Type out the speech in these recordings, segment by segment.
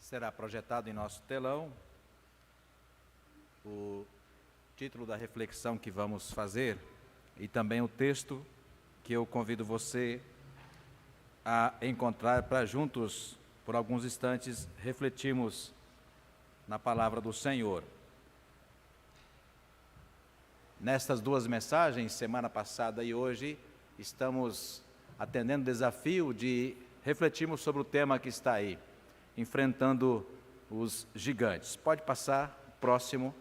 Será projetado em nosso telão o título da reflexão que vamos fazer e também o texto que eu convido você a encontrar para juntos, por alguns instantes, refletirmos na palavra do Senhor. Nestas duas mensagens, semana passada e hoje, estamos atendendo o desafio de refletirmos sobre o tema que está aí, enfrentando os gigantes. Pode passar, próximo.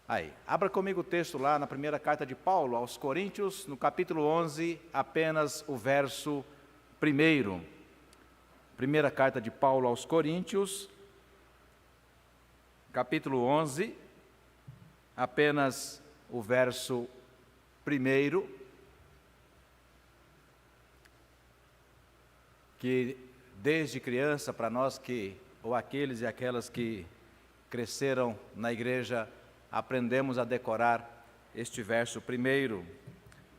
Aí, abra comigo o texto lá na primeira carta de Paulo aos Coríntios, no capítulo 11, apenas o verso 1. Primeira carta de Paulo aos Coríntios, capítulo 11, apenas o verso 1, que desde criança, para nós ou aqueles e aquelas que cresceram na igreja, aprendemos a decorar este verso 1.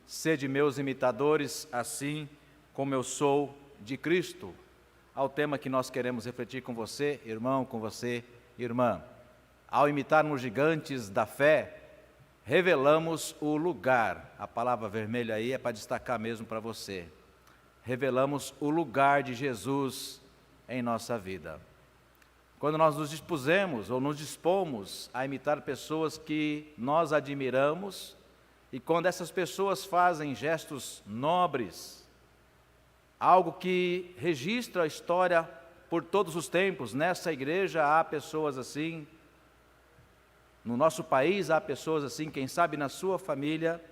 Sede meus imitadores, assim como eu sou de Cristo. Ao tema que nós queremos refletir com você, irmão, com você, irmã. Ao imitarmos gigantes da fé, revelamos o lugar. A palavra vermelha aí é para destacar mesmo para você. Revelamos o lugar de Jesus em nossa vida. Quando nós nos dispusemos ou nos dispomos a imitar pessoas que nós admiramos, e quando essas pessoas fazem gestos nobres, algo que registra a história por todos os tempos, nessa igreja há pessoas assim, no nosso país há pessoas assim, quem sabe na sua família,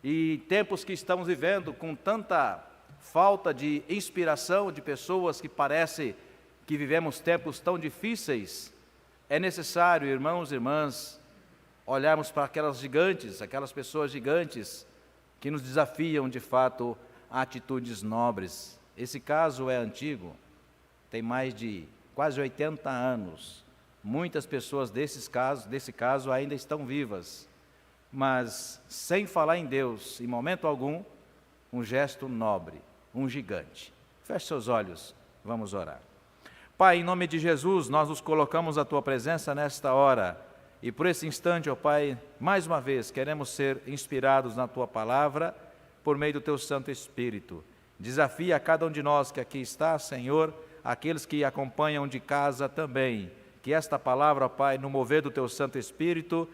e tempos que estamos vivendo com tanta falta de inspiração de pessoas que parece que vivemos tempos tão difíceis, é necessário, irmãos e irmãs, olharmos para aquelas gigantes, aquelas pessoas gigantes que nos desafiam de fato a atitudes nobres. Esse caso é antigo, tem mais de quase 80 anos. Muitas pessoas desse caso ainda estão vivas, mas sem falar em Deus, em momento algum, um gesto nobre, um gigante. Feche seus olhos, vamos orar. Pai, em nome de Jesus, nós nos colocamos à Tua presença nesta hora, e por esse instante, ó Pai, mais uma vez, queremos ser inspirados na Tua palavra, por meio do Teu Santo Espírito. Desafia a cada um de nós que aqui está, Senhor, aqueles que acompanham de casa também, que esta palavra, ó Pai, no mover do Teu Santo Espírito,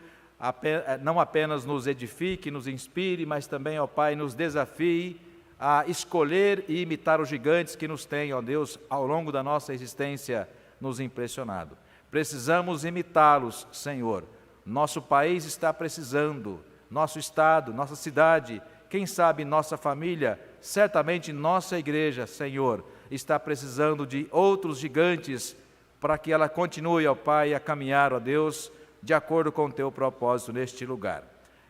não apenas nos edifique, nos inspire, mas também, ó Pai, nos desafie a escolher e imitar os gigantes que nos têm, ó Deus, ao longo da nossa existência, nos impressionado. Precisamos imitá-los, Senhor. Nosso país está precisando, nosso estado, nossa cidade, quem sabe nossa família, certamente nossa igreja, Senhor, está precisando de outros gigantes para que ela continue, ó Pai, a caminhar, ó Deus, de acordo com o Teu propósito neste lugar.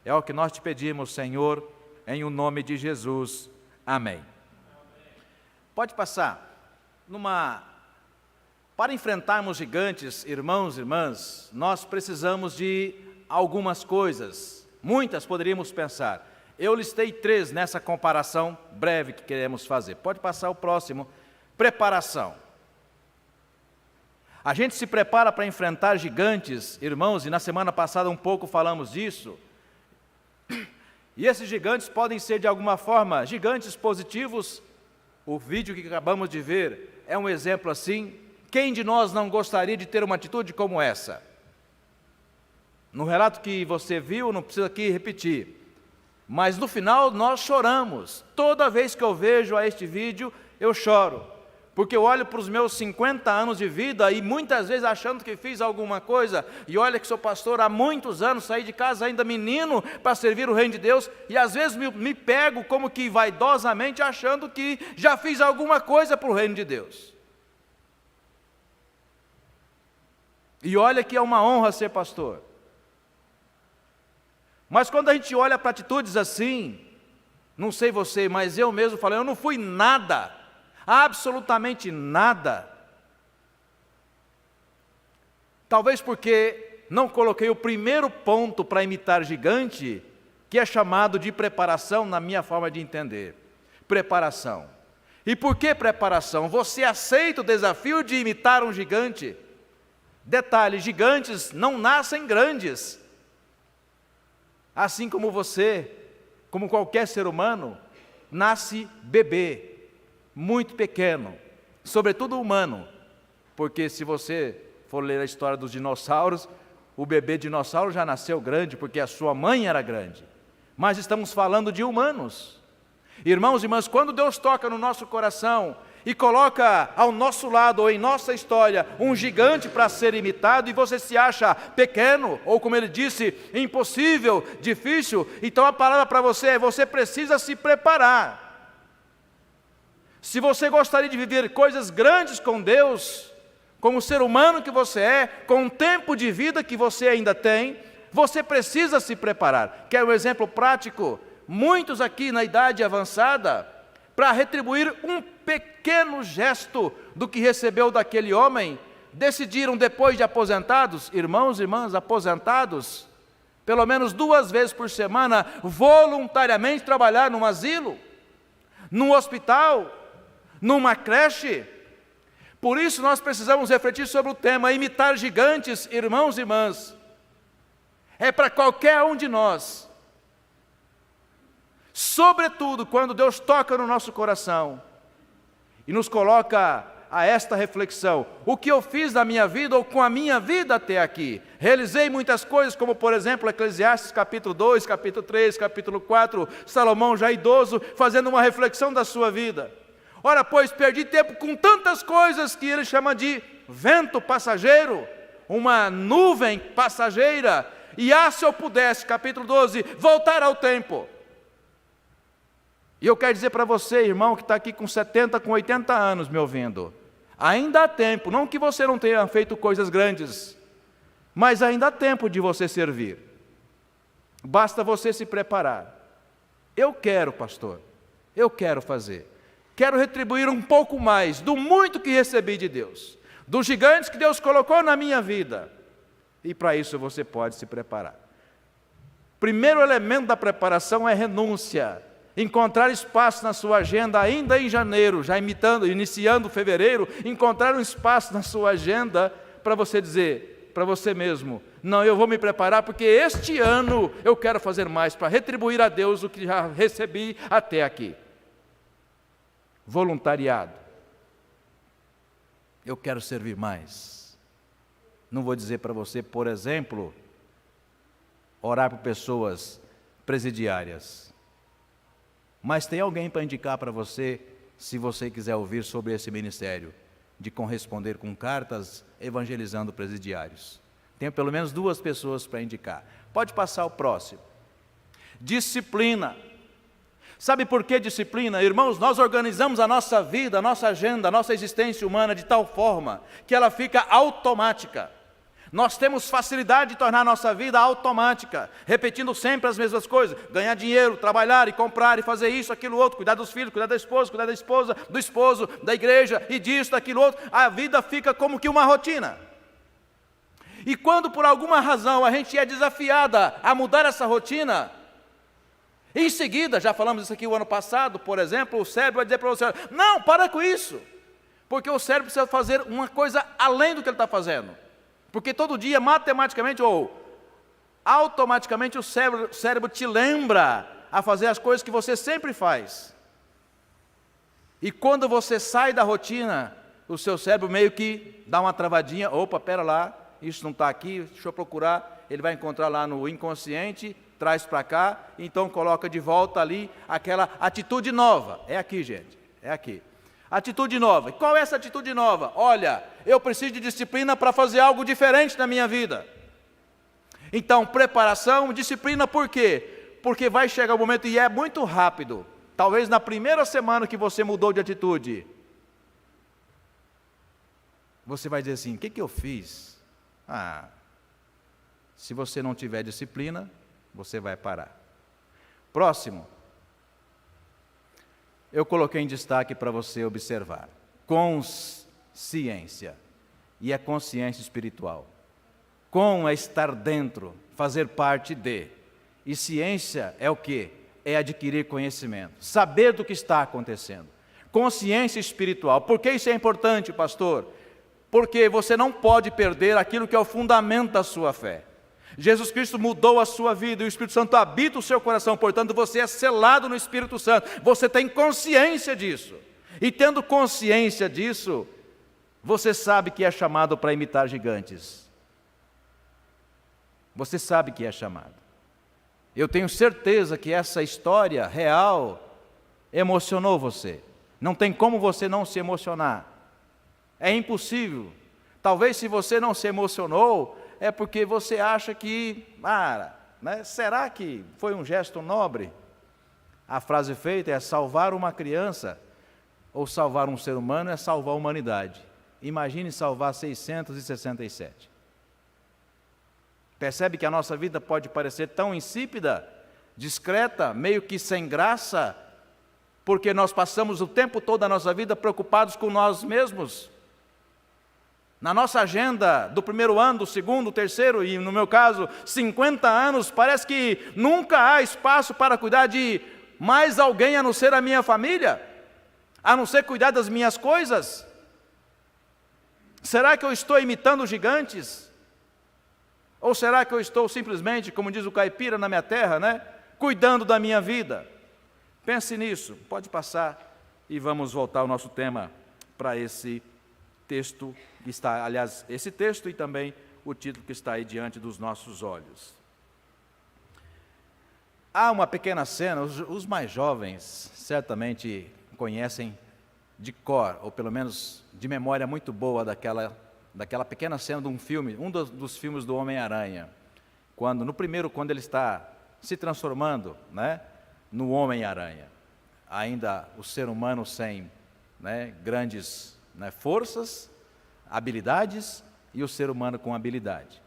É o que nós te pedimos, Senhor, em o nome de Jesus. Amém. Pode passar. Para enfrentarmos gigantes, irmãos e irmãs, nós precisamos de algumas coisas. Muitas poderíamos pensar. Eu listei 3 nessa comparação breve que queremos fazer. Pode passar o próximo. Preparação. A gente se prepara para enfrentar gigantes, irmãos, e na semana passada um pouco falamos disso. E esses gigantes podem ser, de alguma forma, gigantes positivos. O vídeo que acabamos de ver é um exemplo assim. Quem de nós não gostaria de ter uma atitude como essa? No relato que você viu, não precisa aqui repetir. Mas no final nós choramos. Toda vez que eu vejo este vídeo, eu choro. Porque eu olho para os meus 50 anos de vida e muitas vezes achando que fiz alguma coisa, e olha que sou pastor há muitos anos, saí de casa ainda menino para servir o reino de Deus, e às vezes me pego como que vaidosamente achando que já fiz alguma coisa para o reino de Deus. E olha que é uma honra ser pastor. Mas quando a gente olha para atitudes assim, não sei você, mas eu mesmo falei, eu não fui nada, absolutamente nada. Talvez porque não coloquei o primeiro ponto para imitar gigante, que é chamado de preparação na minha forma de entender. Preparação. E por que preparação? Você aceita o desafio de imitar um gigante? Detalhe, gigantes não nascem grandes. Assim como você, como qualquer ser humano, nasce bebê, muito pequeno, sobretudo humano. Porque se você for ler a história dos dinossauros, o bebê dinossauro já nasceu grande, porque a sua mãe era grande. Mas estamos falando de humanos. Irmãos e irmãs, quando Deus toca no nosso coração e coloca ao nosso lado ou em nossa história um gigante para ser imitado e você se acha pequeno, ou como ele disse, impossível, difícil, então a palavra para você é: você precisa se preparar. Se você gostaria de viver coisas grandes com Deus, como ser humano que você é, com o tempo de vida que você ainda tem, você precisa se preparar. Quer um exemplo prático? Muitos aqui na idade avançada, para retribuir um pequeno gesto do que recebeu daquele homem, decidiram, depois de aposentados, irmãos e irmãs, aposentados, pelo menos 2 vezes por semana, voluntariamente trabalhar num asilo, num hospital, numa creche. Por isso nós precisamos refletir sobre o tema: imitar gigantes, irmãos e irmãs. É para qualquer um de nós. Sobretudo quando Deus toca no nosso coração e nos coloca a esta reflexão: o que eu fiz na minha vida ou com a minha vida até aqui? Realizei muitas coisas, como por exemplo Eclesiastes capítulo 2, capítulo 3, capítulo 4, Salomão já idoso, fazendo uma reflexão da sua vida. Ora, pois, perdi tempo com tantas coisas que ele chama de vento passageiro, uma nuvem passageira, e se eu pudesse, capítulo 12, voltar ao tempo. E eu quero dizer para você, irmão, que está aqui com 70, com 80 anos me ouvindo, ainda há tempo, não que você não tenha feito coisas grandes, mas ainda há tempo de você servir. Basta você se preparar. Eu quero, pastor, eu quero fazer. Quero retribuir um pouco mais do muito que recebi de Deus, dos gigantes que Deus colocou na minha vida. E para isso você pode se preparar. Primeiro elemento da preparação é renúncia. Encontrar espaço na sua agenda ainda em janeiro, já iniciando fevereiro, encontrar um espaço na sua agenda para você dizer para você mesmo: não, eu vou me preparar porque este ano eu quero fazer mais para retribuir a Deus o que já recebi até aqui. Voluntariado. Eu quero servir mais. Não vou dizer para você, por exemplo, orar por pessoas presidiárias. Mas tem alguém para indicar para você, se você quiser ouvir sobre esse ministério, de corresponder com cartas evangelizando presidiários. Tenho pelo menos 2 pessoas para indicar. Pode passar o próximo. Disciplina. Sabe por que disciplina? Irmãos, nós organizamos a nossa vida, a nossa agenda, a nossa existência humana de tal forma que ela fica automática. Nós temos facilidade de tornar a nossa vida automática, repetindo sempre as mesmas coisas: ganhar dinheiro, trabalhar e comprar e fazer isso, aquilo, outro, cuidar dos filhos, cuidar da esposa, do esposo, da igreja e disso, daquilo, outro. A vida fica como que uma rotina. E quando por alguma razão a gente é desafiada a mudar essa rotina, em seguida, já falamos isso aqui o ano passado, por exemplo, o cérebro vai dizer para você: não, para com isso, porque o cérebro precisa fazer uma coisa além do que ele está fazendo. Porque todo dia, matematicamente ou automaticamente, o cérebro te lembra a fazer as coisas que você sempre faz. E quando você sai da rotina, o seu cérebro meio que dá uma travadinha: opa, pera lá, isso não está aqui, deixa eu procurar. Ele vai encontrar lá no inconsciente, traz para cá, então coloca de volta ali aquela atitude nova. É aqui, gente, é aqui. Atitude nova. E qual é essa atitude nova? Olha, eu preciso de disciplina para fazer algo diferente na minha vida. Então, preparação, disciplina, por quê? Porque vai chegar o momento, e é muito rápido, talvez na primeira semana que você mudou de atitude, você vai dizer assim: o que eu fiz? Se você não tiver disciplina, você vai parar. Próximo. Eu coloquei em destaque para você observar: consciência. E é consciência espiritual. Com é estar dentro, fazer parte de. E ciência é o quê? É adquirir conhecimento, saber do que está acontecendo. Consciência espiritual. Por que isso é importante, pastor? Porque você não pode perder aquilo que é o fundamento da sua fé. Jesus Cristo mudou a sua vida e o Espírito Santo habita o seu coração, portanto você é selado no Espírito Santo, você tem consciência disso. E tendo consciência disso, você sabe que é chamado para imitar gigantes. Você sabe que é chamado. Eu tenho certeza que essa história real emocionou você. Não tem como você não se emocionar. É impossível. Talvez se você não se emocionou, é porque você acha que, será que foi um gesto nobre? A frase feita é: salvar uma criança ou salvar um ser humano é salvar a humanidade. Imagine salvar 667. Percebe que a nossa vida pode parecer tão insípida, discreta, meio que sem graça, porque nós passamos o tempo todo da nossa vida preocupados com nós mesmos. Na nossa agenda do primeiro ano, do segundo, do terceiro e, no meu caso, 50 anos, parece que nunca há espaço para cuidar de mais alguém a não ser a minha família, a não ser cuidar das minhas coisas. Será que eu estou imitando gigantes? Ou será que eu estou simplesmente, como diz o caipira na minha terra, cuidando da minha vida? Pense nisso, pode passar e vamos voltar ao nosso tema para esse texto que está, aliás, esse texto e também o título que está aí diante dos nossos olhos. Há uma pequena cena, os mais jovens certamente conhecem de cor, ou pelo menos de memória muito boa daquela pequena cena de um filme, um dos filmes do Homem-Aranha, quando ele está se transformando, no Homem-Aranha, ainda o ser humano sem grandes forças, habilidades, e o ser humano com habilidade.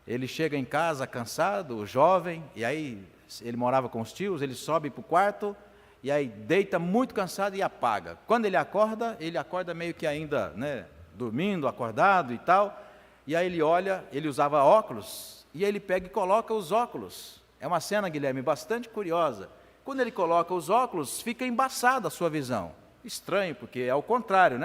Ele chega em casa cansado, jovem, e aí ele morava com os tios, ele sobe para o quarto, e aí deita muito cansado e apaga. Quando ele acorda meio que ainda, dormindo, acordado e tal, e aí ele olha, ele usava óculos, e ele pega e coloca os óculos. É uma cena, Guilherme, bastante curiosa. Quando ele coloca os óculos, fica embaçada a sua visão. Estranho, porque é o contrário,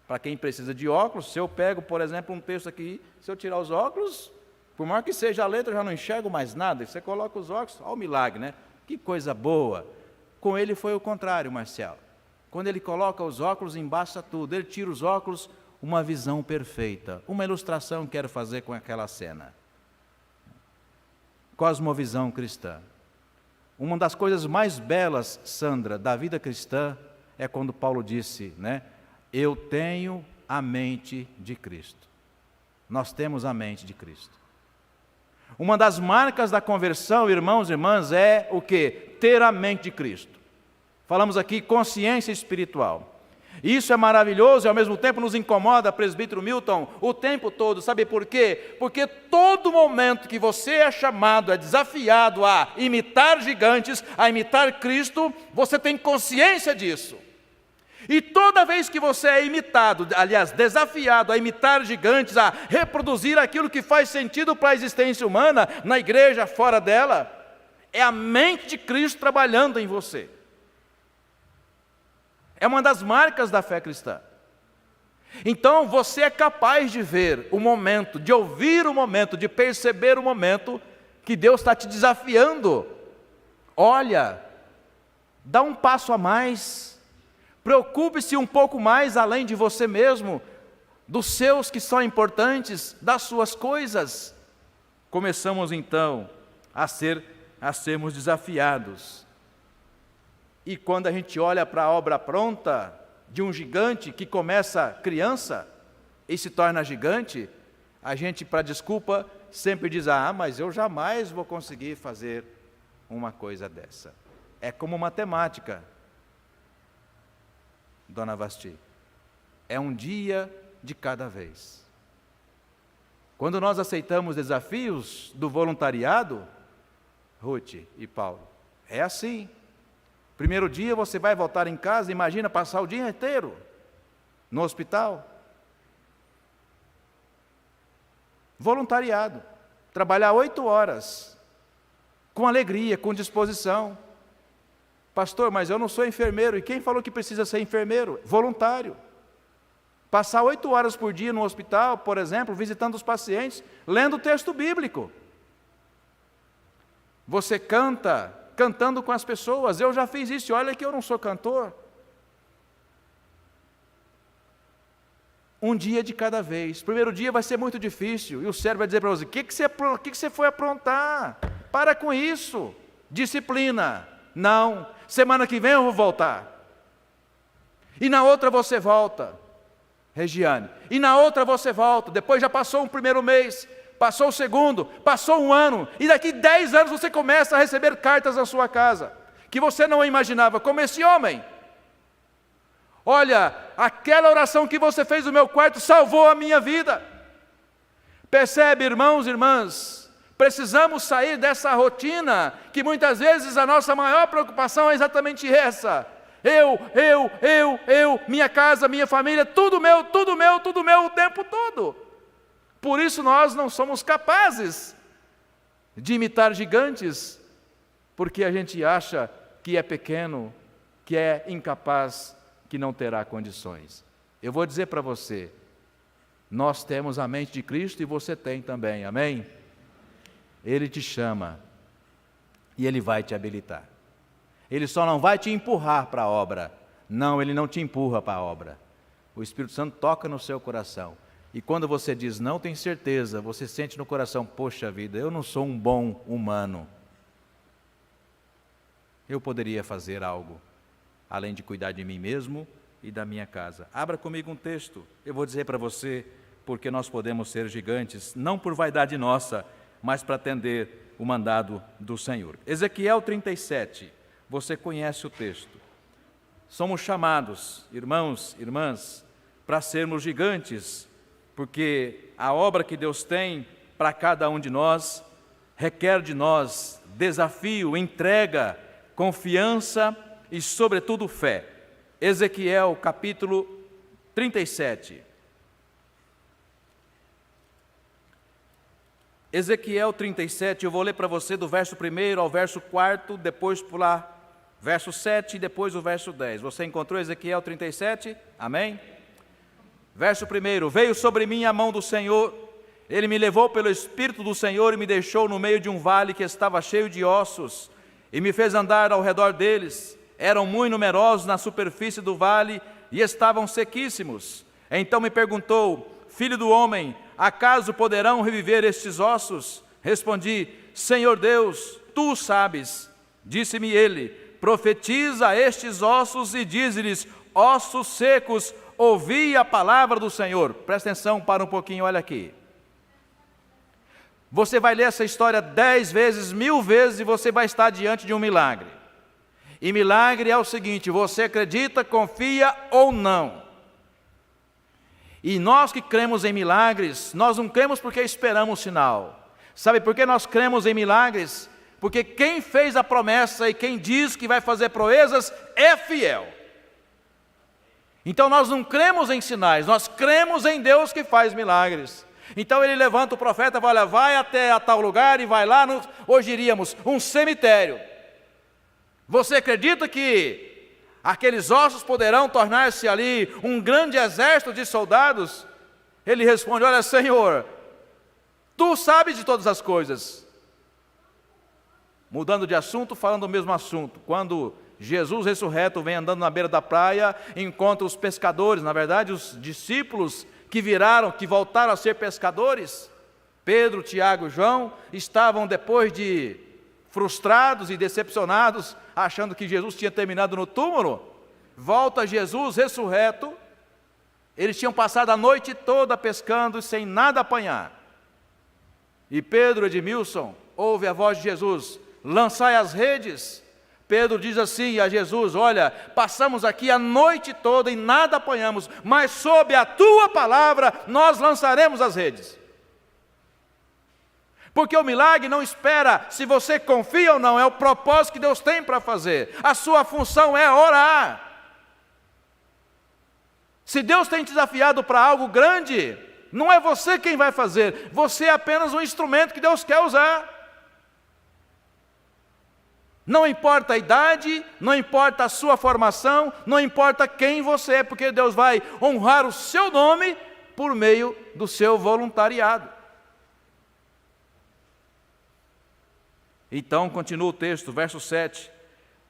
Para quem precisa de óculos, se eu pego, por exemplo, um texto aqui, se eu tirar os óculos, por maior que seja a letra, eu já não enxergo mais nada. Você coloca os óculos, olha o milagre, Que coisa boa. Com ele foi o contrário, Marcial. Quando ele coloca os óculos, embaça tudo. Ele tira os óculos, uma visão perfeita. Uma ilustração que quero fazer com aquela cena. Cosmovisão cristã. Uma das coisas mais belas, Sandra, da vida cristã, é quando Paulo disse, eu tenho a mente de Cristo. Nós temos a mente de Cristo. Uma das marcas da conversão, irmãos e irmãs, é o quê? Ter a mente de Cristo. Falamos aqui consciência espiritual. Isso é maravilhoso e ao mesmo tempo nos incomoda, presbítero Milton, o tempo todo. Sabe por quê? Porque todo momento que você é chamado, é desafiado a imitar gigantes, a imitar Cristo, você tem consciência disso. E toda vez que você é imitado, aliás, desafiado a imitar gigantes, a reproduzir aquilo que faz sentido para a existência humana, na igreja, fora dela, é a mente de Cristo trabalhando em você. É uma das marcas da fé cristã. Então, você é capaz de ver o momento, de ouvir o momento, de perceber o momento que Deus está te desafiando. Olha, dá um passo a mais, preocupe-se um pouco mais além de você mesmo, dos seus que são importantes, das suas coisas. Começamos então a sermos desafiados. E quando a gente olha para a obra pronta de um gigante que começa criança e se torna gigante, a gente, para desculpa, sempre diz, mas eu jamais vou conseguir fazer uma coisa dessa. É como matemática, Dona Vasti. É um dia de cada vez. Quando nós aceitamos desafios do voluntariado, Ruth e Paulo, é assim. Primeiro dia você vai voltar em casa, imagina passar o dia inteiro no hospital. Voluntariado, trabalhar 8 horas, com alegria, com disposição, Pastor, mas eu não sou enfermeiro. E quem falou que precisa ser enfermeiro? Voluntário. Passar 8 horas por dia no hospital, por exemplo, visitando os pacientes, lendo o texto bíblico. Você cantando com as pessoas. Eu já fiz isso, olha que eu não sou cantor. Um dia de cada vez. Primeiro dia vai ser muito difícil, e o cérebro vai dizer para você, o que você foi aprontar? Para com isso. Disciplina. Não. Semana que vem eu vou voltar. E na outra você volta. Regiane. E na outra você volta. Depois já passou um primeiro mês, passou o segundo, passou um ano, e daqui 10 anos você começa a receber cartas na sua casa, que você não imaginava, como esse homem. Olha, aquela oração que você fez no meu quarto salvou a minha vida. Percebe, irmãos e irmãs, precisamos sair dessa rotina, que muitas vezes a nossa maior preocupação é exatamente essa. Eu, minha casa, minha família, tudo meu, o tempo todo. Por isso nós não somos capazes de imitar gigantes, porque a gente acha que é pequeno, que é incapaz, que não terá condições. Eu vou dizer para você, nós temos a mente de Cristo e você tem também, amém? Ele te chama e Ele vai te habilitar. Ele só não vai te empurrar para a obra. Não, Ele não te empurra para a obra. O Espírito Santo toca no seu coração. E quando você diz, não tem certeza, você sente no coração, poxa vida, eu não sou um bom humano. Eu poderia fazer algo, além de cuidar de mim mesmo e da minha casa. Abra comigo um texto, eu vou dizer para você, porque nós podemos ser gigantes, não por vaidade nossa, mas para atender o mandado do Senhor. Ezequiel 37, você conhece o texto. Somos chamados, irmãos, irmãs, para sermos gigantes, porque a obra que Deus tem para cada um de nós requer de nós desafio, entrega, confiança e, sobretudo, fé. Ezequiel, capítulo 37. Ezequiel 37, eu vou ler para você do verso 1 ao verso 4, depois pular verso 7 e depois o verso 10. Você encontrou Ezequiel 37? Amém? Verso 1, veio sobre mim a mão do Senhor, Ele me levou pelo Espírito do Senhor e me deixou no meio de um vale que estava cheio de ossos, e me fez andar ao redor deles. Eram muito numerosos na superfície do vale e estavam sequíssimos. Então me perguntou, filho do homem, acaso poderão reviver estes ossos? Respondi, Senhor Deus, tu o sabes. Disse-me ele, profetiza a estes ossos e dize-lhes, ossos secos, ouvi a palavra do Senhor. Presta atenção, para um pouquinho, olha aqui. Você vai ler essa história 10 vezes, 1000 vezes, e você vai estar diante de um milagre. E milagre é o seguinte, você acredita, confia ou não. E nós que cremos em milagres, nós não cremos porque esperamos sinal. Sabe por que nós cremos em milagres? Porque quem fez a promessa e quem diz que vai fazer proezas é fiel. Então nós não cremos em sinais, nós cremos em Deus que faz milagres. Então ele levanta o profeta e fala, vai até a tal lugar e vai lá, hoje iríamos, um cemitério. Você acredita que aqueles ossos poderão tornar-se ali um grande exército de soldados? Ele responde, olha Senhor, tu sabes de todas as coisas. Mudando de assunto, falando o mesmo assunto. Quando Jesus ressurreto vem andando na beira da praia, encontra os pescadores, na verdade os discípulos que voltaram a ser pescadores, Pedro, Tiago e João, estavam depois de frustrados e decepcionados, achando que Jesus tinha terminado no túmulo. Volta Jesus ressurreto, eles tinham passado a noite toda pescando sem nada apanhar. E Pedro, Edmilson, ouve a voz de Jesus, lançai as redes. Pedro diz assim a Jesus, olha, passamos aqui a noite toda e nada apanhamos, mas sob a tua palavra nós lançaremos as redes. Porque o milagre não espera se você confia ou não, é o propósito que Deus tem para fazer. A sua função é orar. Se Deus tem te desafiado para algo grande, não é você quem vai fazer, você é apenas um instrumento que Deus quer usar. Não importa a idade, não importa a sua formação, não importa quem você é, porque Deus vai honrar o seu nome por meio do seu voluntariado. Então, continua o texto, verso 7.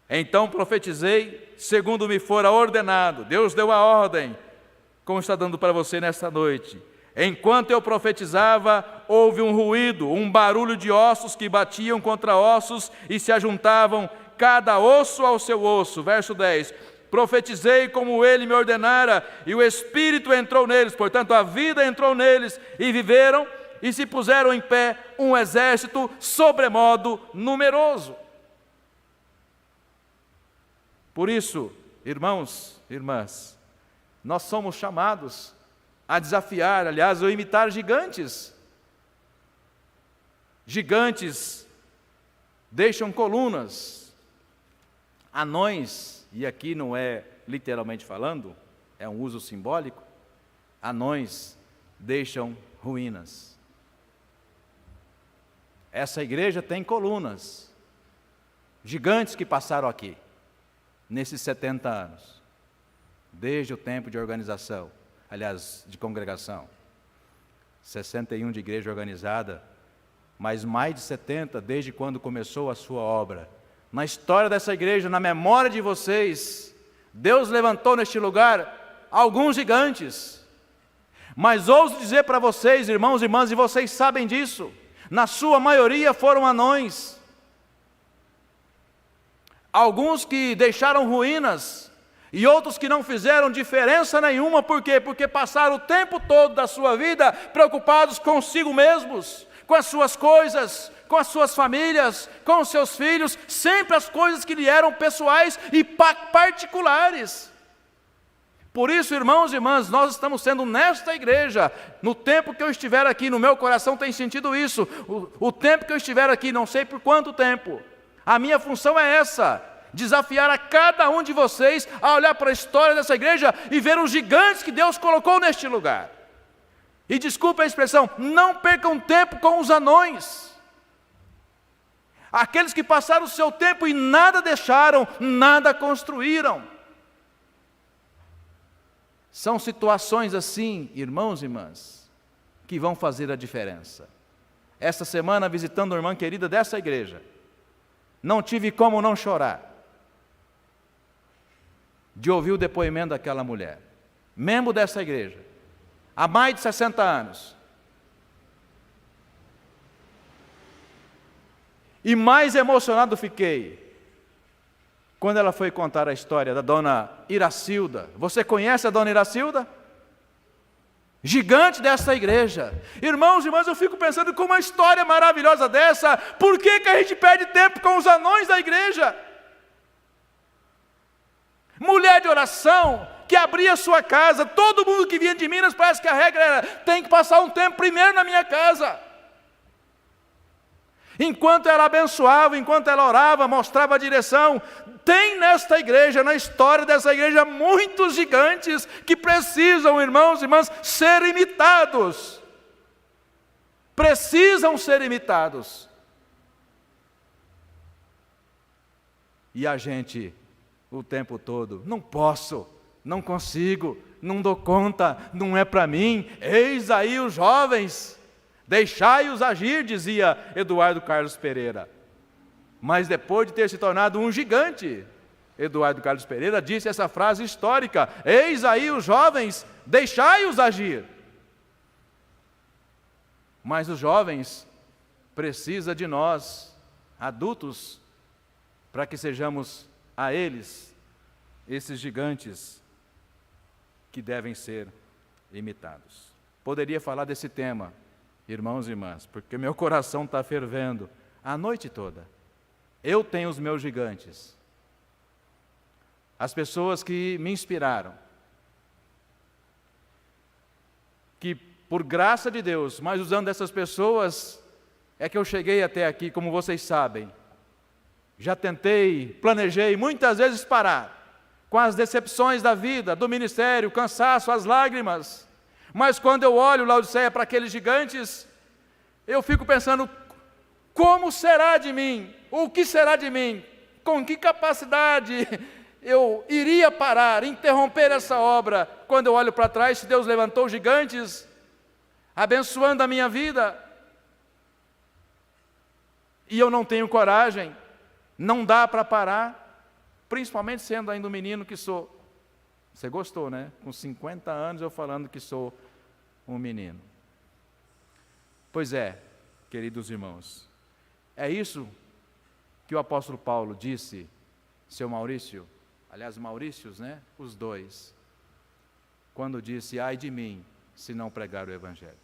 Então profetizei, segundo me fora ordenado. Deus deu a ordem, como está dando para você nesta noite. Enquanto eu profetizava, houve um ruído, um barulho de ossos que batiam contra ossos e se ajuntavam, cada osso ao seu osso. Verso 10. Profetizei como ele me ordenara, e o Espírito entrou neles, portanto a vida entrou neles, e viveram, e se puseram em pé um exército sobremodo numeroso. Por isso, irmãos e irmãs, nós somos chamados a desafiar, aliás, a imitar gigantes. Gigantes deixam colunas, anões, e aqui não é literalmente falando, é um uso simbólico, anões deixam ruínas. Essa igreja tem colunas, gigantes que passaram aqui, nesses 70 anos, desde o tempo de organização, aliás, de congregação, 61 de igreja organizada, mas mais de 70 desde quando começou a sua obra. Na história dessa igreja, na memória de vocês, Deus levantou neste lugar alguns gigantes, mas ouso dizer para vocês, irmãos e irmãs, e vocês sabem disso, na sua maioria foram anões, alguns que deixaram ruínas, e outros que não fizeram diferença nenhuma. Por quê? Porque passaram o tempo todo da sua vida preocupados consigo mesmos, com as suas coisas, com as suas famílias, com os seus filhos, sempre as coisas que lhe eram pessoais e particulares. Por isso, irmãos e irmãs, nós estamos sendo nesta igreja, no tempo que eu estiver aqui, no meu coração tem sentido isso, o tempo que eu estiver aqui, não sei por quanto tempo, a minha função é essa, desafiar a cada um de vocês a olhar para a história dessa igreja e ver os gigantes que Deus colocou neste lugar. E desculpe a expressão, não percam tempo com os anões, aqueles que passaram o seu tempo e nada deixaram, nada construíram. São situações assim, irmãos e irmãs, que vão fazer a diferença. Esta semana, visitando uma irmã querida dessa igreja, não tive como não chorar de ouvir o depoimento daquela mulher, membro dessa igreja, há mais de 60 anos. E mais emocionado fiquei quando ela foi contar a história da dona Iracilda. Você conhece a dona Iracilda? Gigante dessa igreja. Irmãos e irmãs, eu fico pensando com uma história maravilhosa dessa, por que a gente perde tempo com os anões da igreja? Mulher de oração, que abria sua casa, todo mundo que vinha de Minas, parece que a regra era, tem que passar um tempo primeiro na minha casa. Enquanto ela abençoava, enquanto ela orava, mostrava a direção. Tem nesta igreja, na história dessa igreja, muitos gigantes que precisam, irmãos e irmãs, ser imitados. Precisam ser imitados. E a gente, o tempo todo, não posso, não consigo, não dou conta, não é para mim. Eis aí os jovens, deixai-os agir, dizia Eduardo Carlos Pereira. Mas depois de ter se tornado um gigante, Eduardo Carlos Pereira disse essa frase histórica: eis aí os jovens, deixai-os agir. Mas os jovens precisam de nós, adultos, para que sejamos a eles, esses gigantes que devem ser imitados. Poderia falar desse tema, irmãos e irmãs, porque meu coração está fervendo a noite toda. Eu tenho os meus gigantes, as pessoas que me inspiraram, que por graça de Deus, mas usando essas pessoas, é que eu cheguei até aqui, como vocês sabem. Já tentei, planejei muitas vezes parar, com as decepções da vida, do ministério, o cansaço, as lágrimas, mas quando eu olho, Laodiceia, para aqueles gigantes, eu fico pensando, como será de mim? O que será de mim com que capacidade eu iria parar, interromper essa obra, quando eu olho para trás, se Deus levantou gigantes, abençoando a minha vida, e eu não tenho coragem, não dá para parar, principalmente sendo ainda um menino que sou. Você gostou, né? Com 50 anos eu falando que sou um menino. Pois é, queridos irmãos, é isso que o apóstolo Paulo disse, seu Maurício, aliás, Maurícios, né? Os dois, quando disse, ai de mim, se não pregar o Evangelho.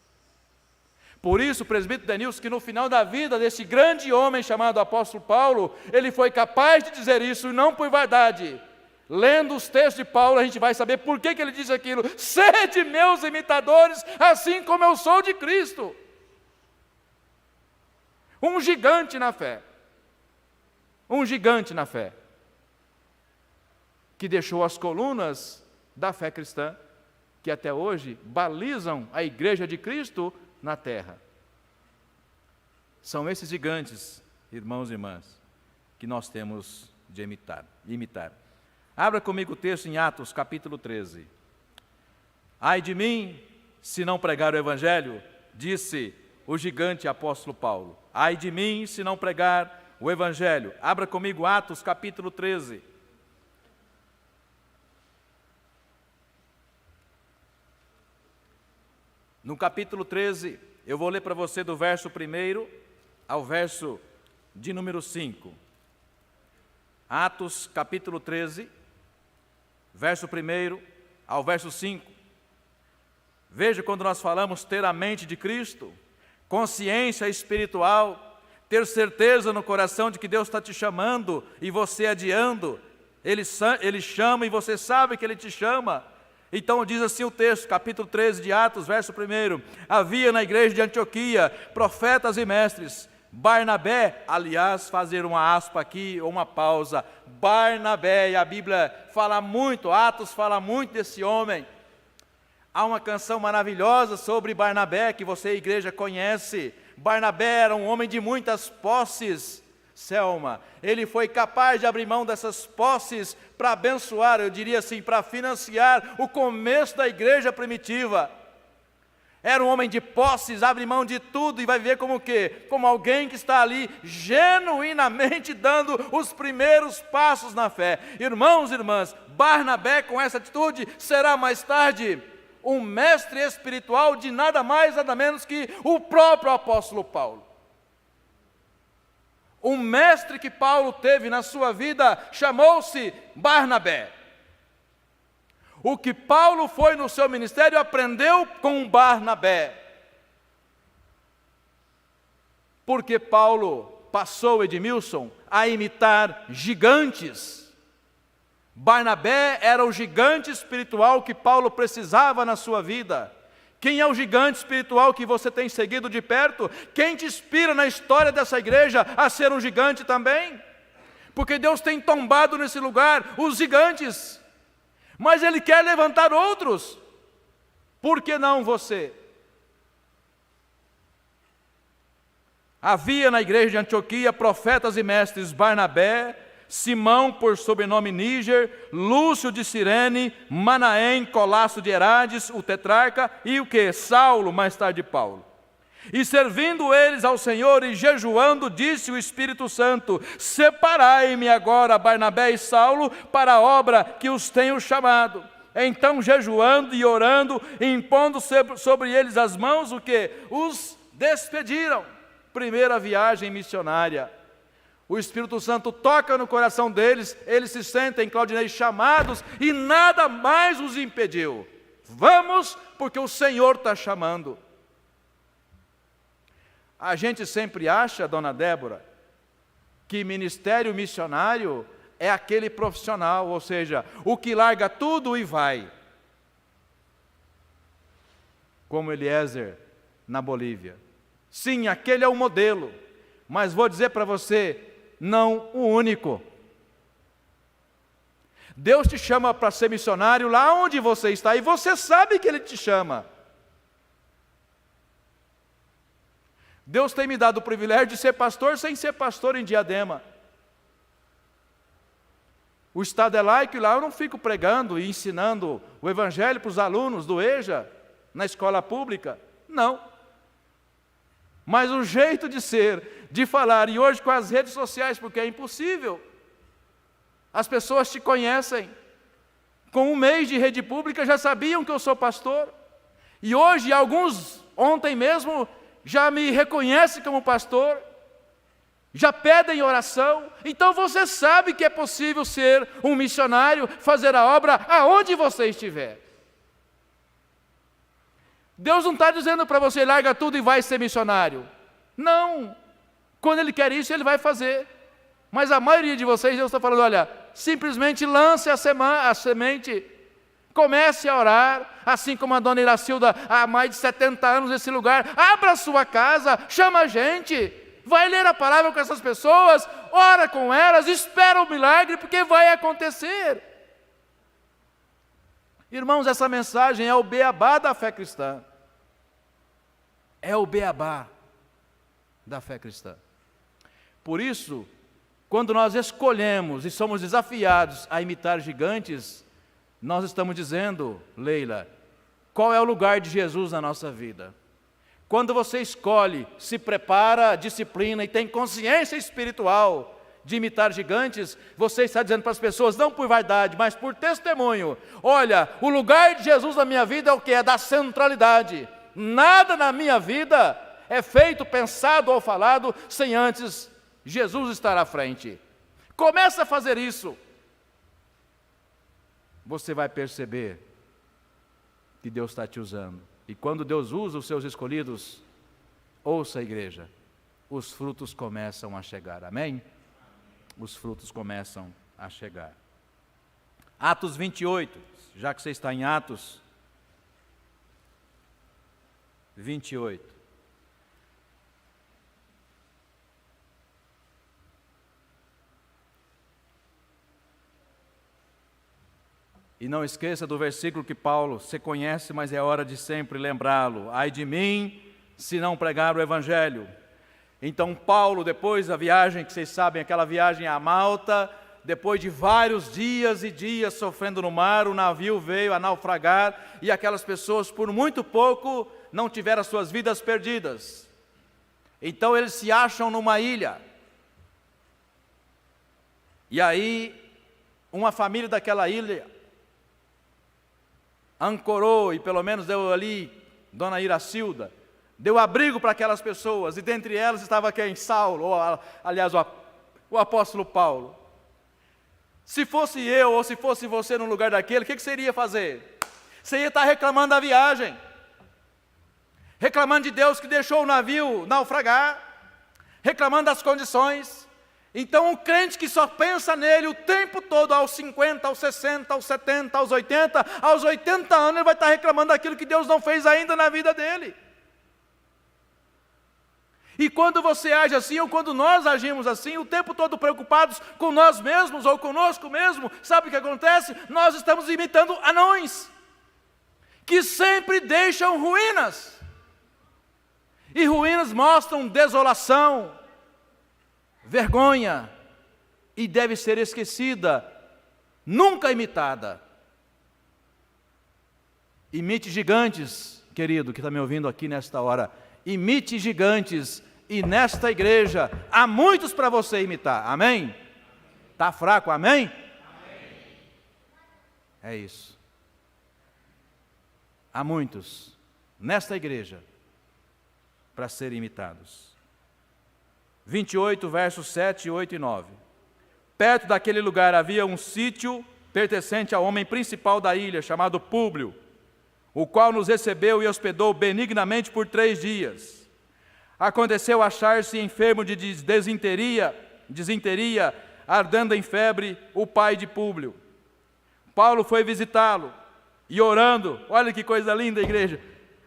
Por isso, o presbítero Denilson, que no final da vida desse grande homem chamado apóstolo Paulo, ele foi capaz de dizer isso, e não por vaidade. Lendo os textos de Paulo, a gente vai saber por que ele diz aquilo. Sede meus imitadores, assim como eu sou de Cristo. Um gigante na fé. Um gigante na fé. Que deixou as colunas da fé cristã, que até hoje balizam a igreja de Cristo na terra. São esses gigantes, irmãos e irmãs, que nós temos de imitar. Abra comigo o texto em Atos, capítulo 13. Ai de mim, se não pregar o Evangelho, disse o gigante apóstolo Paulo. Ai de mim, se não pregar o Evangelho. Abra comigo Atos, capítulo 13. No capítulo 13, eu vou ler para você do verso 1 ao verso de número 5. Atos, capítulo 13, verso 1 ao verso 5. Veja, quando nós falamos ter a mente de Cristo, consciência espiritual, ter certeza no coração de que Deus está te chamando e você adiando, Ele chama e você sabe que Ele te chama. Então diz assim o texto, capítulo 13 de Atos, verso 1. Havia na igreja de Antioquia profetas e mestres. Barnabé, aliás, fazer uma aspa aqui, ou uma pausa. Barnabé, e a Bíblia fala muito, Atos fala muito desse homem. Há uma canção maravilhosa sobre Barnabé, que você, igreja, conhece. Barnabé era um homem de muitas posses, Selma. Ele foi capaz de abrir mão dessas posses para abençoar, eu diria assim, para financiar o começo da igreja primitiva. Era um homem de posses, abre mão de tudo e vai ver como o quê? Como alguém que está ali genuinamente dando os primeiros passos na fé. Irmãos e irmãs, Barnabé com essa atitude será mais tarde um mestre espiritual de nada mais, nada menos que o próprio apóstolo Paulo. Um mestre que Paulo teve na sua vida chamou-se Barnabé. O que Paulo foi no seu ministério aprendeu com Barnabé. Porque Paulo passou, Edmilson, a imitar gigantes. Barnabé era o gigante espiritual que Paulo precisava na sua vida. Quem é o gigante espiritual que você tem seguido de perto? Quem te inspira na história dessa igreja a ser um gigante também? Porque Deus tem tombado nesse lugar os gigantes. Mas Ele quer levantar outros. Por que não você? Havia na igreja de Antioquia profetas e mestres: Barnabé, Simão, por sobrenome Níger, Lúcio de Cirene, Manaém, Colasso de Herades, o tetrarca, e o que? Saulo, mais tarde Paulo. E servindo eles ao Senhor e jejuando, disse o Espírito Santo: separai-me agora Barnabé e Saulo para a obra que os tenho chamado. Então, jejuando e orando, impondo sobre eles as mãos, o que? Os despediram. Primeira viagem missionária. O Espírito Santo toca no coração deles, eles se sentem, Claudinei, chamados e nada mais os impediu. Vamos, porque o Senhor está chamando. A gente sempre acha, dona Débora, que ministério missionário é aquele profissional, ou seja, o que larga tudo e vai. Como Eliezer na Bolívia. Sim, aquele é o modelo, mas vou dizer para você, não o único. Deus te chama para ser missionário lá onde você está, e você sabe que Ele te chama. Deus tem me dado o privilégio de ser pastor sem ser pastor em Diadema. O Estado é laico e lá eu não fico pregando e ensinando o Evangelho para os alunos do EJA, na escola pública. Não. Mas o jeito de ser, de falar, e hoje com as redes sociais, porque é impossível. As pessoas te conhecem. Com um mês de rede pública já sabiam que eu sou pastor. E hoje, alguns, ontem mesmo, já me reconhecem como pastor. Já pedem oração. Então você sabe que é possível ser um missionário, fazer a obra aonde você estiver. Deus não está dizendo para você, larga tudo e vai ser missionário. Não. Quando Ele quer isso, Ele vai fazer. Mas a maioria de vocês, Deus está falando, olha, simplesmente lance a semente, comece a orar, assim como a dona Iracilda, há mais de 70 anos nesse lugar, abra a sua casa, chama a gente, vai ler a palavra com essas pessoas, ora com elas, espera o milagre, porque vai acontecer. Irmãos, essa mensagem é o beabá da fé cristã. É o beabá da fé cristã. Por isso, quando nós escolhemos e somos desafiados a imitar gigantes, nós estamos dizendo, Leila, qual é o lugar de Jesus na nossa vida? Quando você escolhe, se prepara, disciplina e tem consciência espiritual de imitar gigantes, você está dizendo para as pessoas, não por vaidade, mas por testemunho, olha, o lugar de Jesus na minha vida é o que? É da centralidade. Nada na minha vida é feito, pensado ou falado sem antes Jesus estar à frente. Começa a fazer isso. Você vai perceber que Deus está te usando. E quando Deus usa os seus escolhidos, ouça a igreja, os frutos começam a chegar. Amém? Os frutos começam a chegar. Atos 28, já que você está em Atos 28. E não esqueça do versículo que Paulo, você conhece, mas é hora de sempre lembrá-lo. Ai de mim, se não pregar o Evangelho. Então Paulo, depois da viagem, que vocês sabem, aquela viagem a Malta, depois de vários dias e dias sofrendo no mar, o navio veio a naufragar, e aquelas pessoas, por muito pouco, não tiveram as suas vidas perdidas. Então eles se acham numa ilha. E aí, uma família daquela ilha ancorou, e pelo menos deu ali, dona Iracilda, deu abrigo para aquelas pessoas, e dentre elas estava quem? Saulo, ou, aliás, o apóstolo Paulo. Se fosse eu, ou se fosse você no lugar daquele, o que você iria fazer? Você ia estar reclamando da viagem, reclamando de Deus que deixou o navio naufragar, reclamando das condições. Então um crente que só pensa nele o tempo todo, aos 50, aos 60, aos 70, aos 80, aos 80 anos, ele vai estar reclamando daquilo que Deus não fez ainda na vida dele. E quando você age assim, ou quando nós agimos assim, o tempo todo preocupados com nós mesmos, ou conosco mesmo, sabe o que acontece? Nós estamos imitando anões, que sempre deixam ruínas. E ruínas mostram desolação, vergonha, e deve ser esquecida, nunca imitada. Imite gigantes, querido, que está me ouvindo aqui nesta hora, imite gigantes, e nesta igreja há muitos para você imitar, amém? Está fraco, amém? Amém? É isso. Há muitos nesta igreja para serem imitados. 28, versos 7, 8 e 9. Perto daquele lugar havia um sítio pertencente ao homem principal da ilha, chamado Públio, o qual nos recebeu e hospedou benignamente por 3 dias. Aconteceu achar-se enfermo de desinteria, ardendo em febre, o pai de Públio. Paulo foi visitá-lo e orando, olha que coisa linda, igreja,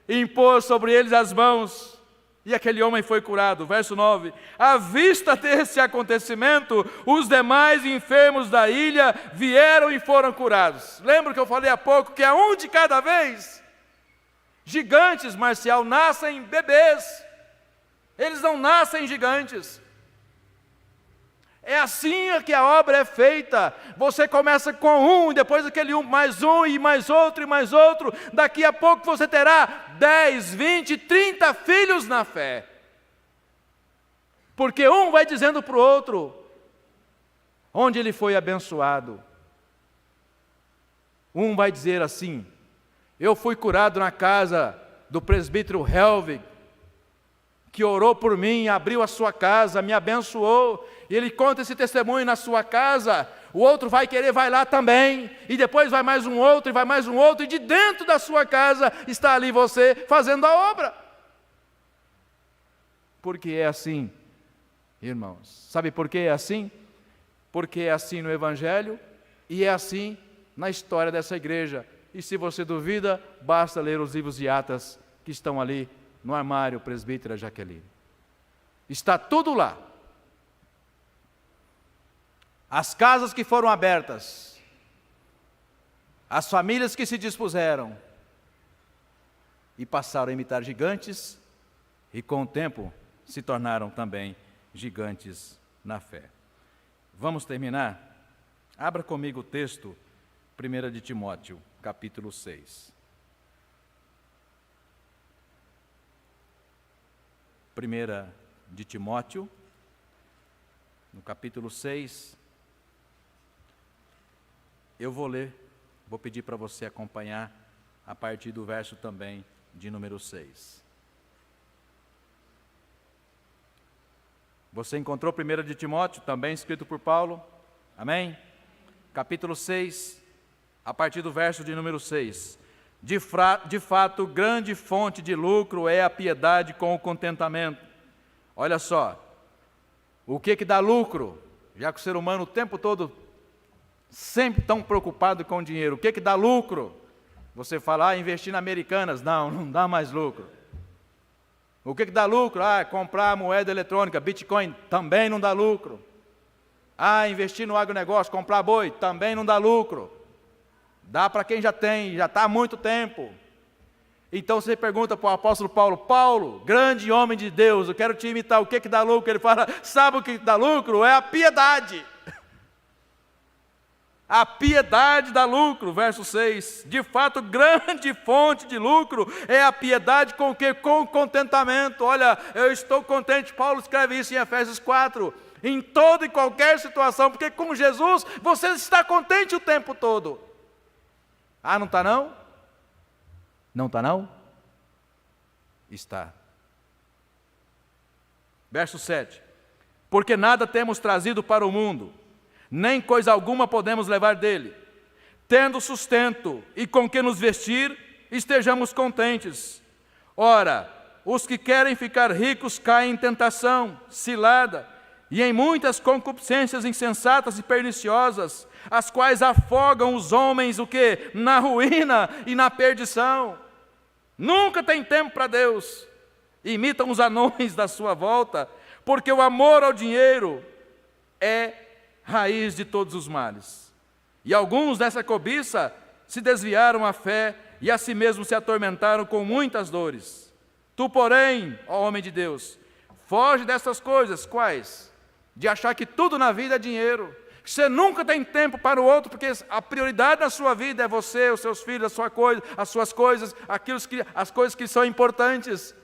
impôs sobre eles as mãos, e aquele homem foi curado. Verso 9, à vista desse acontecimento, os demais enfermos da ilha vieram e foram curados. Lembra que eu falei há pouco que é um de cada vez? Gigantes, Marcial, nascem bebês, eles não nascem gigantes. É assim que a obra é feita. Você começa com um, e depois aquele um, e mais outro, e mais outro. Daqui a pouco você terá 10, 20, 30 filhos na fé. Porque um vai dizendo para o outro onde ele foi abençoado. Um vai dizer assim: eu fui curado na casa do presbítero Helvig, que orou por mim, abriu a sua casa, me abençoou, e ele conta esse testemunho na sua casa. O outro vai querer, vai lá também, e depois vai mais um outro, e vai mais um outro, e de dentro da sua casa está ali você fazendo a obra. Porque é assim, irmãos. Sabe por que é assim? Porque é assim no Evangelho, e é assim na história dessa igreja. E se você duvida, basta ler os livros de Atas que estão ali no armário, presbítera Jaqueline. Está tudo lá. As casas que foram abertas, as famílias que se dispuseram e passaram a imitar gigantes, e com o tempo se tornaram também gigantes na fé. Vamos terminar? Abra comigo o texto, 1 de Timóteo, capítulo 6. 1 de Timóteo, no capítulo 6, eu vou ler, vou pedir para você acompanhar a partir do verso também de número 6. Você encontrou 1 de Timóteo, também escrito por Paulo? Amém? Capítulo 6, a partir do verso de número 6. De fato, grande fonte de lucro é a piedade com o contentamento. Olha só, o que dá lucro? Já que o ser humano o tempo todo sempre tão preocupado com o dinheiro, o que dá lucro? Você fala, investir na Americanas. Não dá mais lucro. O que dá lucro? Comprar moeda eletrônica, Bitcoin, também não dá lucro. Investir no agronegócio, comprar boi, também não dá lucro. Dá para quem já tem, já está há muito tempo. Então você pergunta para o apóstolo Paulo: Paulo, grande homem de Deus, eu quero te imitar, o que dá lucro? Ele fala: sabe o que dá lucro? É a piedade. A piedade dá lucro, verso 6. De fato, grande fonte de lucro é a piedade com o quê? Com contentamento. Olha, eu estou contente, Paulo escreve isso em Efésios 4. Em toda e qualquer situação, porque com Jesus você está contente o tempo todo. Não está não? Não está não? Está. Verso 7. Porque nada temos trazido para o mundo, nem coisa alguma podemos levar dele. Tendo sustento e com que nos vestir, estejamos contentes. Ora, os que querem ficar ricos caem em tentação, cilada, e em muitas concupiscências insensatas e perniciosas, as quais afogam os homens, o quê? Na ruína e na perdição. Nunca tem tempo para Deus. Imitam os anões da sua volta, porque o amor ao dinheiro é raiz de todos os males. E alguns dessa cobiça se desviaram à fé e a si mesmos se atormentaram com muitas dores. Tu, porém, ó homem de Deus, foge dessas coisas. Quais? De achar que tudo na vida é dinheiro. Você nunca tem tempo para o outro, porque a prioridade na sua vida é você, os seus filhos, as suas coisas, as coisas que são importantes.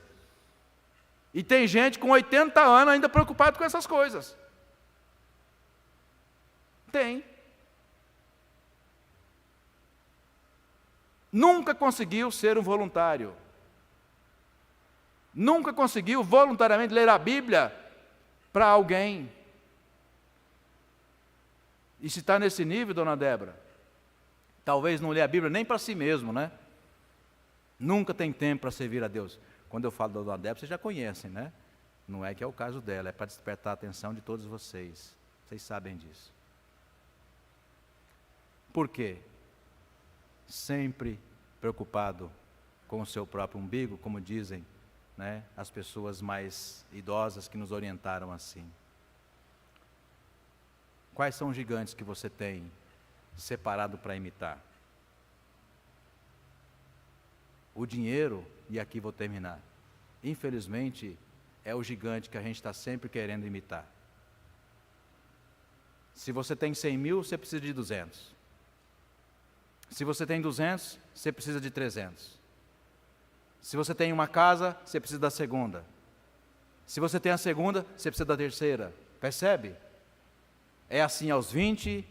E tem gente com 80 anos ainda preocupado com essas coisas. Tem. Nunca conseguiu ser um voluntário. Nunca conseguiu voluntariamente ler a Bíblia para alguém. E se está nesse nível, dona Débora, talvez não lê a Bíblia nem para si mesmo, né? Nunca tem tempo para servir a Deus. Quando eu falo da dona Débora, vocês já conhecem, né? Não é que é o caso dela, é para despertar a atenção de todos vocês. Vocês sabem disso. Por quê? Sempre preocupado com o seu próprio umbigo, como dizem, né, as pessoas mais idosas que nos orientaram assim. Quais são os gigantes que você tem separado para imitar? O dinheiro, e aqui vou terminar, infelizmente é o gigante que a gente está sempre querendo imitar. Se você tem 100 mil, você precisa de 200. Se você tem 200, você precisa de 300. Se você tem uma casa, você precisa da segunda. Se você tem a segunda, você precisa da terceira. Percebe? É assim aos 20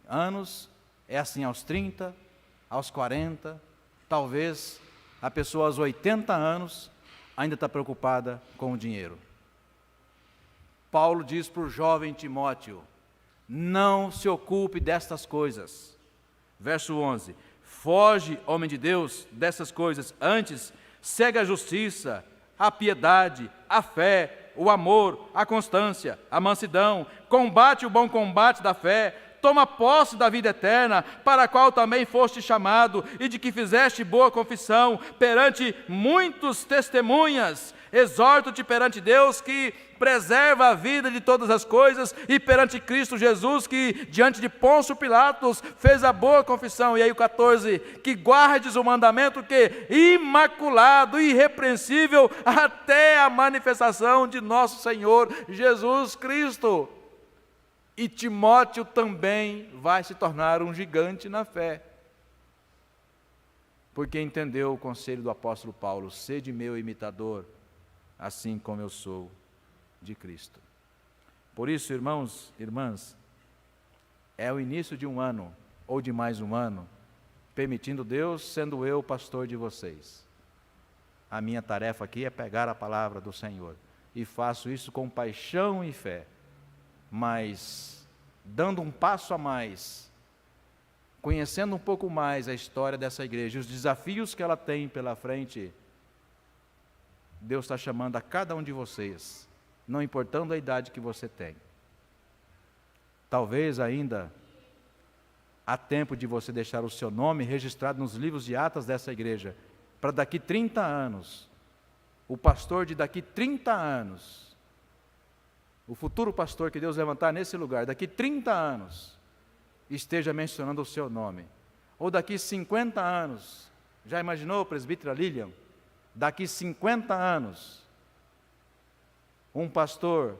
anos, é assim aos 30, aos 40, talvez a pessoa aos 80 anos ainda está preocupada com o dinheiro. Paulo diz para o jovem Timóteo: não se ocupe destas coisas. Verso 11: foge, homem de Deus, dessas coisas, antes segue a justiça, a piedade, a fé, o amor, a constância, a mansidão, combate o bom combate da fé, toma posse da vida eterna, para a qual também foste chamado, e de que fizeste boa confissão perante muitos testemunhas. Exorto-te perante Deus, que preserva a vida de todas as coisas, e perante Cristo Jesus, que diante de Pôncio Pilatos fez a boa confissão. E aí o 14, que guardes o mandamento que imaculado, irrepreensível, até a manifestação de nosso Senhor Jesus Cristo. E Timóteo também vai se tornar um gigante na fé, porque entendeu o conselho do apóstolo Paulo: sede meu imitador, assim como eu sou de Cristo. Por isso, irmãos, irmãs, é o início de um ano, ou de mais um ano, permitindo Deus, sendo eu o pastor de vocês. A minha tarefa aqui é pegar a palavra do Senhor, e faço isso com paixão e fé, mas dando um passo a mais, conhecendo um pouco mais a história dessa igreja, os desafios que ela tem pela frente. Deus está chamando a cada um de vocês, não importando a idade que você tem. Talvez ainda há tempo de você deixar o seu nome registrado nos livros de atas dessa igreja, para daqui 30 anos, o pastor de daqui 30 anos, o futuro pastor que Deus levantar nesse lugar, daqui 30 anos, esteja mencionando o seu nome. Ou daqui 50 anos, já imaginou, presbítera Lilian? Daqui 50 anos, um pastor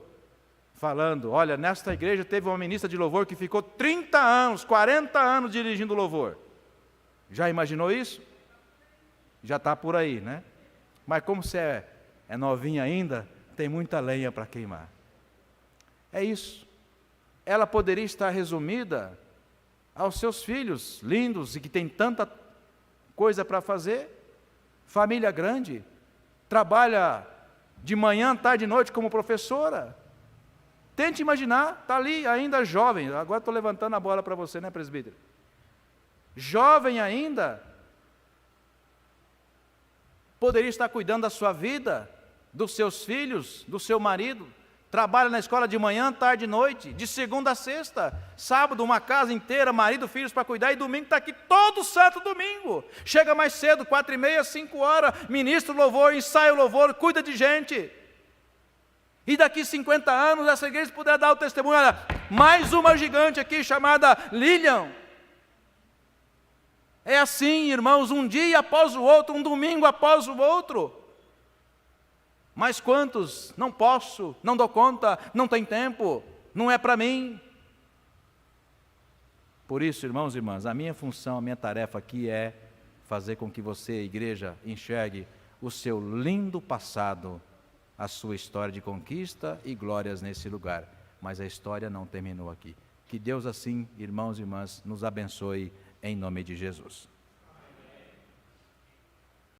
falando: olha, nesta igreja teve uma ministra de louvor que ficou 30 anos, 40 anos dirigindo louvor. Já imaginou isso? Já está por aí, né? Mas como você é novinha ainda, tem muita lenha para queimar. É isso. Ela poderia estar resumida aos seus filhos lindos e que tem tanta coisa para fazer. Família grande, trabalha de manhã, tarde e noite como professora. Tente imaginar, está ali ainda jovem. Agora estou levantando a bola para você, né, presbítero? Jovem ainda, poderia estar cuidando da sua vida, dos seus filhos, do seu marido. Trabalha na escola de manhã, tarde e noite, de segunda a sexta, sábado uma casa inteira, marido, filhos para cuidar, e domingo está aqui todo santo domingo. Chega mais cedo, 4h30, 5h, ministra o louvor, ensaia o louvor, cuida de gente. E daqui 50 anos, essa igreja puder dar o testemunho: olha, mais uma gigante aqui chamada Lilian. É assim, irmãos, um dia após o outro, um domingo após o outro. Mas quantos? Não posso, não dou conta, não tem tempo, não é para mim. Por isso, irmãos e irmãs, a minha função, a minha tarefa aqui é fazer com que você, igreja, enxergue o seu lindo passado, a sua história de conquista e glórias nesse lugar. Mas a história não terminou aqui. Que Deus assim, irmãos e irmãs, nos abençoe em nome de Jesus.